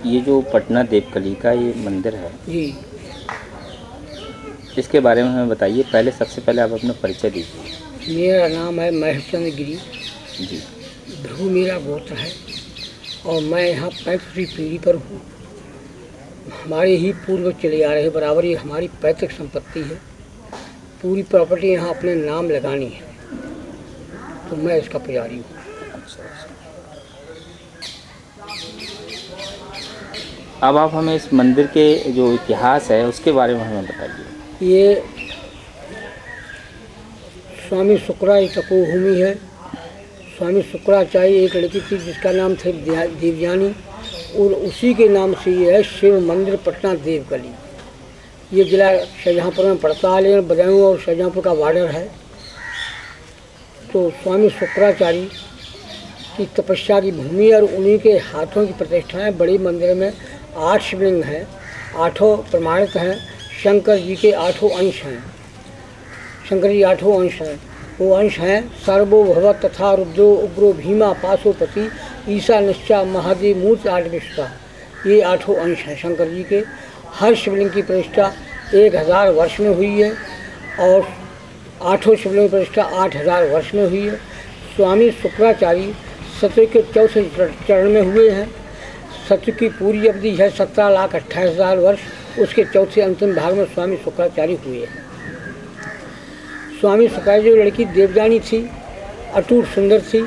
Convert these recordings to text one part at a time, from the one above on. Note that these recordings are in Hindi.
ये जो पटना देवकली का ये मंदिर है जी, इसके बारे में हमें बताइए। पहले सबसे पहले आप अपना परिचय दीजिए। मेरा नाम है महेशचंद्र गिरी, जी। ध्रुव मेरा गोत्र है और मैं यहाँ 35वीं पीढ़ी पर हूँ। हमारे ही पूर्व चले आ रहे बराबर, ये हमारी पैतृक संपत्ति है। पूरी प्रॉपर्टी यहाँ अपने नाम लगानी है, तो मैं इसका पुजारी हूँ। अब आप हमें इस मंदिर के जो इतिहास है उसके बारे में हमें बताइए। ये स्वामी शुक्राचार्य तपोभूमि है। स्वामी शुक्राचार्य एक लड़की थी जिसका नाम था देवयानी, और उसी के नाम से ये है शिव मंदिर पटना देवकली। ये जिला शाहजहाँपुर में पड़ता है, लेकिन बदायूं और शाहजहाँपुर का बॉर्डर है। तो स्वामी शुक्राचार्य की तपस्या की भूमि और उन्हीं के हाथों की प्रतिष्ठाएं। बड़ी मंदिर में 8 शिवलिंग हैं, 8 प्रमाणित हैं। शंकर जी के 8 अंश हैं। शंकर जी 8 अंश हैं। वो अंश हैं सर्वो भगवत तथा रुद्रो उग्रो भीमा पाशुपति ईसा निश्चा महादेव मूर्ति 8 विश्वा। ये 8 अंश हैं शंकर जी के। हर शिवलिंग की प्रतिष्ठा 1000 वर्ष में हुई है और 8 शिवलिंग की प्रतिष्ठा 8000 वर्ष में हुई है। स्वामी शुक्राचार्य सत्य के चौथे चरण में हुए हैं। सत्य की पूरी अवधि है 17,28,000 वर्ष। उसके चौथे अंतिम भाग में स्वामी शुक्राचार्य हुए हैं। स्वामी शुक्राचार्य जो लड़की देवयानी थी, अटूट सुंदर थी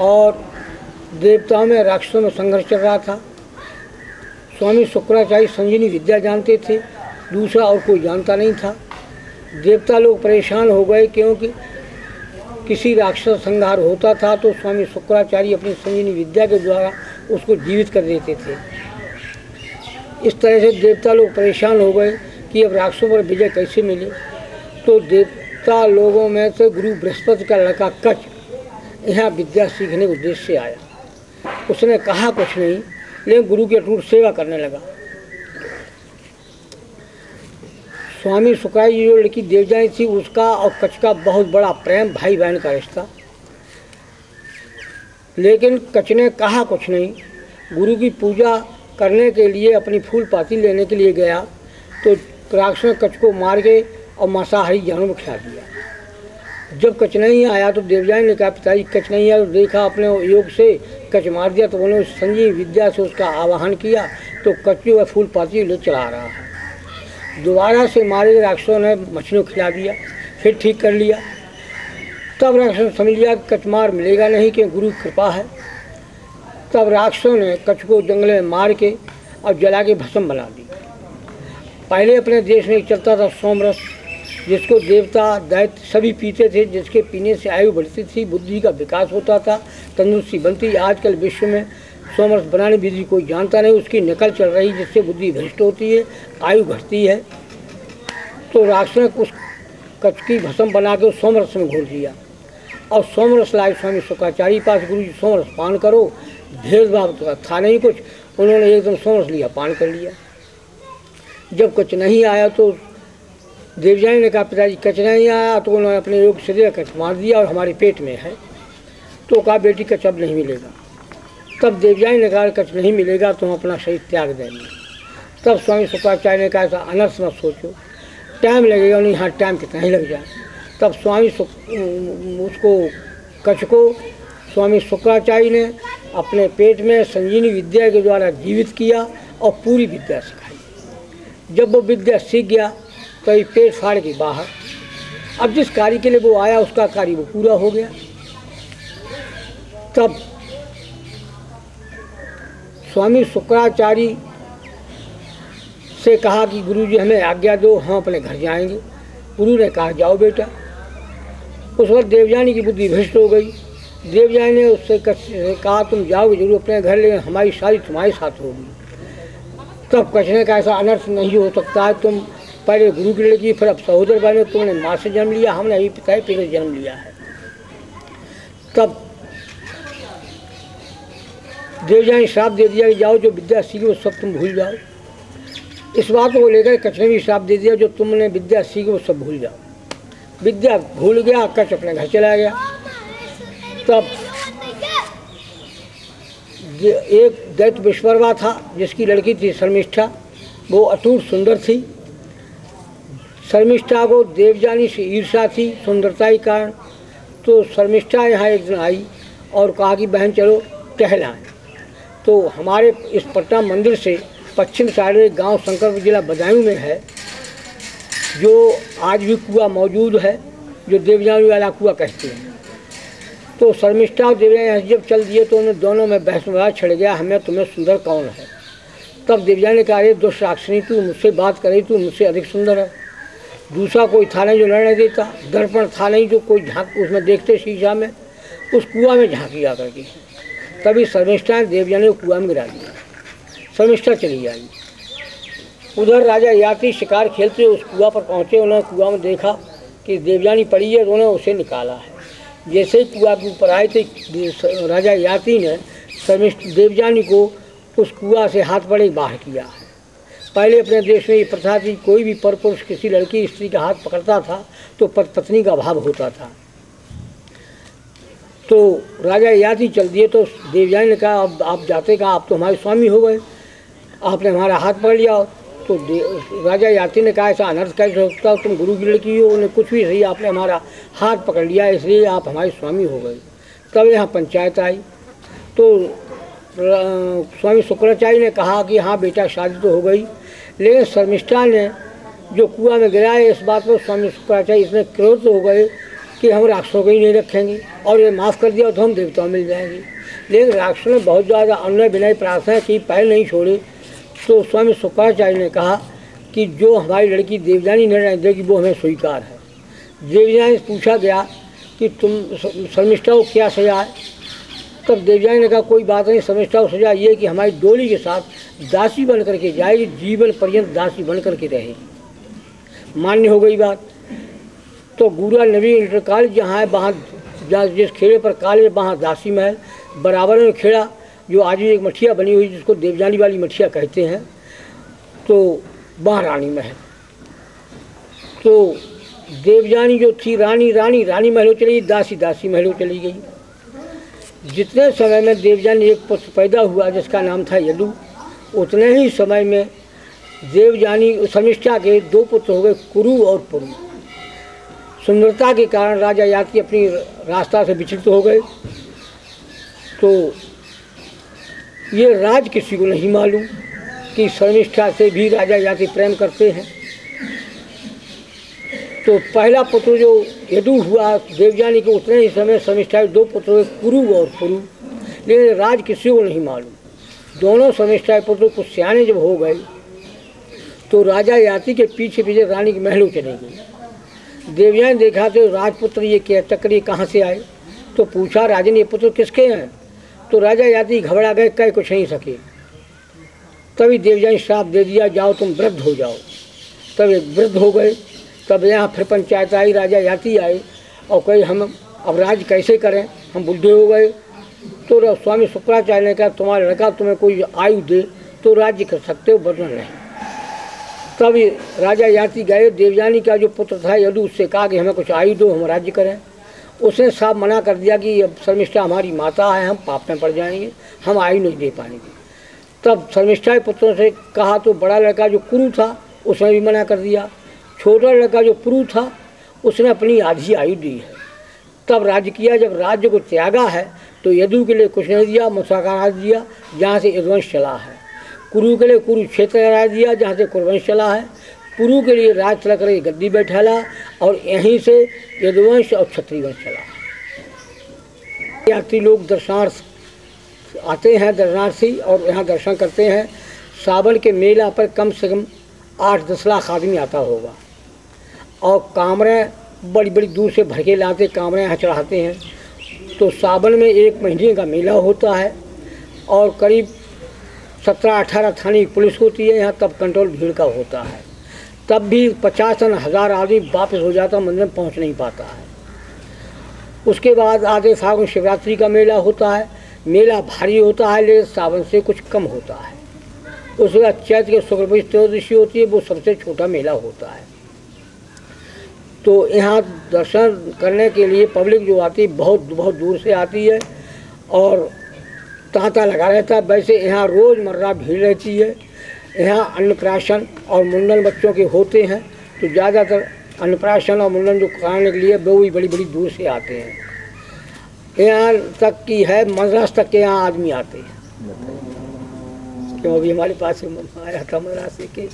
और देवताओं में राक्षसों में संघर्ष चल रहा था। स्वामी शुक्राचार्य संजीवनी विद्या जानते थे, दूसरा और कोई जानता नहीं था। देवता लोग परेशान हो गए, क्योंकि किसी राक्षस संहार होता था तो स्वामी शुक्राचार्य अपनी संजीवनी विद्या के द्वारा उसको जीवित कर देते थे। इस तरह से देवता लोग परेशान हो गए कि अब राक्षसों पर विजय कैसे मिले। तो देवता लोगों में से गुरु बृहस्पति का लड़का कच यहाँ विद्या सीखने के उद्देश्य से आया। उसने कहा कुछ नहीं, लेकिन गुरु की अटूट सेवा करने लगा। स्वामी शुक्राचार्य जो लड़की देवयानी थी, उसका और कच का बहुत बड़ा प्रेम, भाई बहन का रिश्ता। लेकिन कच ने कहा कुछ नहीं। गुरु की पूजा करने के लिए अपनी फूल पाती लेने के लिए गया तो राक्षस ने कच को मार के और मांसाहारी जानवर खिला दिया। जब कच नहीं आया तो देवयानी ने कहा, पिताजी कच नहीं आया। तो देखा अपने योग से कच मार दिया, तो उन्होंने संजीव विद्या से उसका आवाहन किया तो कच जो है फूल पाती ले चला रहा है। दोबारा से मारे गए राक्षसों ने मछलियों खिला दिया, फिर ठीक कर लिया। तब राक्षसों ने समझ लिया कि कच मार मिलेगा नहीं, कि गुरु की कृपा है। तब राक्षसों ने कच को जंगल में मार के और जला के भस्म बना दी। पहले अपने देश में चलता था सोमरस, जिसको देवता दैत्य सभी पीते थे, जिसके पीने से आयु बढ़ती थी, बुद्धि का विकास होता था, तंदुरुस्ती बनती। आजकल विश्व में सोमरस बनाने विधि कोई जानता नहीं, उसकी नकल चल रही, जिससे बुद्धि भ्रष्ट होती है, आयु घटती है। तो राक्षस ने उस कच की भस्म बना के उस सोमरस में घोल दिया और सोमरस लाए स्वामी शुक्राचार्य पास। गुरु जी सोमरस पान करो। भेदभाव तो था नहीं कुछ, उन्होंने एकदम सोमरस लिया, पान कर लिया। जब कच नहीं आया तो देवयानी ने कहा, पिताजी कच नहीं आया। तो उन्होंने अपने योग से कच मार दिया और हमारे पेट में है। तो कहा, बेटी कच अब नहीं मिलेगा। तब देवयानी ने कहा, कच नहीं मिलेगा तो हम अपना शरीर त्याग देंगे। तब स्वामी शुक्राचार्य ने कहा, ऐसा अनर्थ मत सोचो, टाइम लगेगा। नहीं, हाँ टाइम कितना ही लग जाए। तब स्वामी उसको कच को स्वामी शुक्राचार्य ने अपने पेट में संजीवनी विद्या के द्वारा जीवित किया और पूरी विद्या सिखाई। जब वो विद्या सीख गया तो ये पेट फाड़ के बाहर। अब जिस कार्य के लिए वो आया उसका कार्य वो पूरा हो गया। तब स्वामी शुक्राचार्य से कहा कि गुरु जी हमें आज्ञा दो, हम अपने घर जाएंगे। गुरु ने कहा, जाओ बेटा। उस वक्त देवयानी की बुद्धि भ्रष्ट हो गई। देवयानी ने उससे कहा, तुम जाओगे जरूर अपने घर, लेकिन हमारी शादी तुम्हारे साथ होगी। तब कच ने कहा, ऐसा अनर्थ नहीं हो सकता है। तुम पहले गुरु की लड़की, फिर अब सहोदर बने। तुमने माँ से जन्म लिया, हमने अभी पिता से जन्म लिया है। तब देवयानी श्राप दे दिया कि जाओ, जो विद्या सीखी वो सब तुम भूल जाओ। इस बात को लेकर कच ने भी श्राप दे दिया, जो तुमने विद्या सीखी वो सब भूल जाओ। विद्या भूल गया, कच अपने घर चला गया। तब एक दैत्य विश्वकर्मा था जिसकी लड़की थी शर्मिष्ठा, वो अटूट सुंदर थी। शर्मिष्ठा को देवयानी से ईर्ष्या थी सुंदरता के कारण, तो शर्मिष्ठा यहाँ एक दिन आई और कहा कि बहन चलो टहलाएं। तो हमारे इस पटना मंदिर से पश्चिम साइड एक गांव शंकरपुर जिला बदायूं में है, जो आज भी कुआं मौजूद है, जो देवयानी वाला कुआं कहते हैं। तो शर्मिष्ठा और देवयानी जब चल दिए तो उन्हें दोनों में बहस विवाद छिड़ गया, हमें तुम्हें सुंदर कौन है। तब देवयानी ने कहा, अरे दुष्ट राक्षसी, तू मुझसे बात करे, तू मुझसे अधिक सुंदर है। दूसरा कोई था नहीं जो लड़ने देता, दर्पण था नहीं जो कोई झांक उसमें देखते शीशा में, उस कुआं में झांकी जा करके। तभी शर्मिष्ठा ने देवयानी को कुआं में गिरा दिया। शर्मिष्ठा चली आई। उधर राजा याति शिकार खेलते उस कुआं पर पहुँचे। उन्होंने कुआं में देखा कि देवयानी पड़ी है, तो उन्होंने उसे निकाला है। जैसे ही कुआं के ऊपर आए थे, राजा याति ने देवयानी को उस कुआं से हाथ पड़े बाहर किया है। पहले अपने देश में ये प्रथा थी, कोई भी परपुरुष किसी लड़की स्त्री का हाथ पकड़ता था तो पत्नी का अभाव होता था। तो राजा याति चल दिए, तो देवयानी ने कहा, अब आप जाते कहाँ, आप तो हमारे स्वामी हो गए, आपने हमारा हाथ पकड़ लिया। तो राजा याति ने कहा, ऐसा अनर्थ कैसे हो सकता, तुम गुरु की लड़की हो, उन्हें कुछ भी सही, आपने हमारा हाथ पकड़ लिया इसलिए आप हमारे स्वामी हो गए। तब यहाँ पंचायत आई। तो स्वामी शुक्राचार्य ने कहा कि हाँ बेटा शादी तो हो गई, लेकिन शर्मिष्ठा ने जो कुआं में गिराया, इस बात पर स्वामी शुक्राचार्य इसमें क्रोध हो गए कि हम राक्षसों को ही नहीं रखेंगे और ये माफ़ कर दिया तो हम देवताओं मिल जाएंगे। लेकिन राक्षसों ने बहुत ज़्यादा अन्य विनय प्रार्थना की, पहल नहीं छोड़े। तो स्वामी शुक्राचार्य ने कहा कि जो हमारी लड़की देवयानी निर्णय देगी वो हमें स्वीकार है। देवयानी से पूछा गया कि तुम शर्मिष्ठा को क्या सजा है। तब देवयानी ने कहा, कोई बात नहीं, शर्मिष्ठा को सजा ये कि हमारी डोली के साथ दासी बन करके जाएगी, जीवन पर्यंत दासी बन करके रहेगी। मान्य हो गई बात। तो गुरुआ नवी इंटर कॉलेज जहाँ है, वहाँ जिस खेड़े पर कॉलेज वहाँ दासी महल, बराबर में खेड़ा जो आज भी एक मठिया बनी हुई जिसको देवयानी वाली मठिया कहते हैं, तो वहाँ रानी महल। तो देवयानी जो थी रानी महलों चली गई, दासी महलों चली गई। जितने समय में देवयानी एक पुत्र पैदा हुआ जिसका नाम था यदु, उतने ही समय में देवयानी शर्मिष्ठा के दो पुत्र हो गए, कुरु और पुरु। सुंदरता के कारण राजा याति अपनी रास्ता से विचलित हो गए। तो ये राज किसी को नहीं मालूम कि शर्मिष्ठा से भी राजा याति प्रेम करते हैं। तो पहला पुत्र जो यदु हुआ देवयानी के, उतने ही समय शर्मिष्ठा के दो पुत्र हुए, कुरु और पुरु। लेकिन राज किसी को नहीं मालूम। दोनों शर्मिष्ठा के पुत्र कुछ सियाने जब हो गए तो राजा याति के पीछे पीछे रानी के महलों चले गए। देवयानी देखा तो राजपुत्र ये क्या चक्री कहाँ से आए। तो पूछा राजन, ये पुत्र किसके हैं। तो राजा याति घबरा गए, कह कुछ नहीं सके। तभी देवयानी श्राप दे दिया, जाओ तुम वृद्ध हो जाओ। तब एक वृद्ध हो गए। तब यहाँ फिर पंचायत आई, राजा याति आए और कहे हम अब राज कैसे करें, हम बुढ़े हो गए। तो स्वामी शुक्राचार्य ने कहा, तुम्हारा लड़का तुम्हें कोई आयु दे तो राज्य कर सकते हो, वरना नहीं। तब राजा याति गए, देवयानी का जो पुत्र था यदु, उससे कहा कि हमें कुछ आयु दो, हम राज्य करें। उसने साफ मना कर दिया कि अब शर्मिष्ठा हमारी माता है, हम पाप में पड़ जाएंगे, हम आयु नहीं दे पाएंगे। तब शर्मिष्ठा के पुत्रों से कहा तो बड़ा लड़का जो कुरु था उसने भी मना कर दिया। छोटा लड़का जो पुरु था उसने अपनी आधी आयु दी है। तब राज्य किया। जब राज्य को त्यागा है तो यदु के लिए कुछ नहीं दिया, मुसाकारात दिया जहाँ से यदुवंश चला है। कुरु के लिए कुरुक्षेत्र राज दिया जहाँ से कुरुवंश चला है। पुरु के लिए राज चला कर गद्दी बैठाला और यहीं से यदुवंश और क्षत्रिय वंश चला। यात्री लोग दर्शनार्थ आते हैं, दर्शनार्थी, और यहाँ दर्शन करते हैं। सावन के मेला पर कम से कम 8-10 लाख आदमी आता होगा और कामरे बड़ी बड़ी दूर से भर के लाते, कामरे यहाँ चढ़ाते हैं। तो सावन में 1 महीने का मेला होता है और करीब 17-18 थाने की पुलिस होती है यहाँ, तब कंट्रोल भीड़ का होता है। तब भी 50,000 आदमी वापस हो जाता, मंदिर में पहुँच नहीं पाता है। उसके बाद आधे फागुन शिवरात्रि का मेला होता है। मेला भारी होता है लेकिन सावन से कुछ कम होता है। उसके बाद चैत्र के शुक्ल त्रयोदशी होती है, वो सबसे छोटा मेला होता है। तो यहाँ दर्शन करने के लिए पब्लिक जो आती है बहुत बहुत दूर से आती है। और तांता लगा रहता है, वैसे यहाँ रोज़मर्रा भीड़ रहती है। यहाँ अन्नप्राशन और मुंडन बच्चों के होते हैं, तो ज़्यादातर अन्नप्राशन और मुंडन जो कराने के लिए वो भी बड़ी बड़ी दूर से आते हैं। यहाँ तक की है मद्रास तक के यहाँ आदमी आते हैं। क्यों अभी हमारे पास आया था मद्रास से के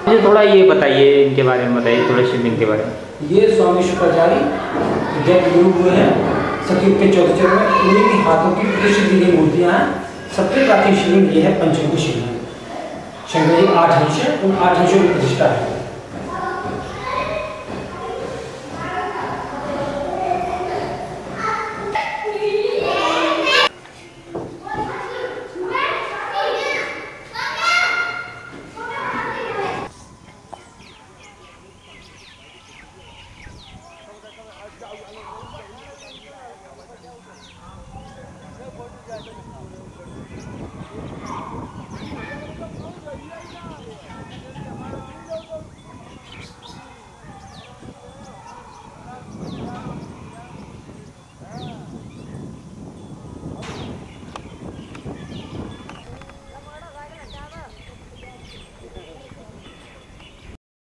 मुझे थोड़ा ये बताइए, इनके बारे में बताइए, थोड़ा शिवलिंग के बारे में। ये स्वामी शुक्राचार्य जैन गुरु हुए हैं सतयुग के चौथे चरण में। उन्हीं के हाथों की प्रतिष्ठित की गई मूर्तियाँ हैं। सबसे प्राचीन शिवलिंग ये है पंचमुखी शिवलिंग। शंकर जी 8 अंश है, उन 8 अंशों की प्रतिष्ठा है।